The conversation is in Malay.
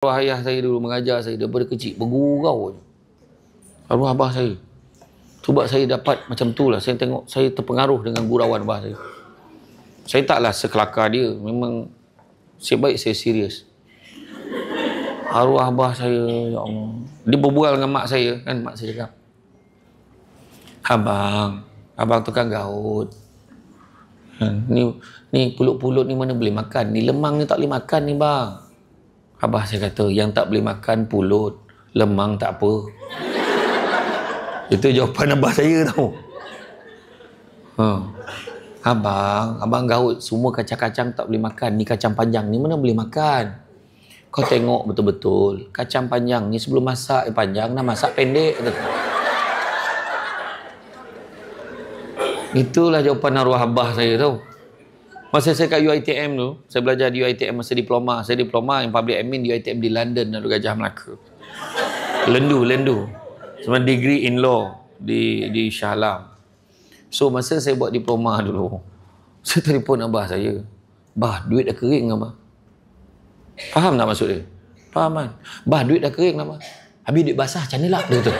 Arwah ayah saya dulu mengajar saya daripada kecil, bergurau je. Arwah abah saya. Sebab saya dapat macam tu lah. Saya tengok, saya terpengaruh dengan gurauan abah saya. Saya taklah sekelakar dia. Memang sebaik saya serius. Arwah abah saya, ya Allah. Dia berbual dengan mak saya, kan mak saya cakap, abang tukang gaut. Ni pulut-pulut ni mana boleh makan? Ni lemang ni tak boleh makan ni bang. Abah saya kata, yang tak boleh makan pulut, lemang tak apa. Itu jawapan abah saya tau. Abang gaut, semua kacang-kacang tak boleh makan. Ni kacang panjang ni mana boleh makan? Kau tengok betul-betul. Kacang panjang ni sebelum masak panjang, dah masak pendek. Itulah jawapan arwah abah saya tau. Masa saya kat UiTM tu, saya belajar di UiTM masa diploma. Saya diploma yang public admin di UiTM di London, Lalu Gajah Melaka. Lendu. Sebenarnya degree in law di Shah Alam. So masa saya buat diploma dulu, saya telefon abah saya. Bah, duit dah kering abah. Faham tak maksud dia? Faham kan? Bah, duit dah kering abah. Habis duit basah macam mana lah? Dia kata.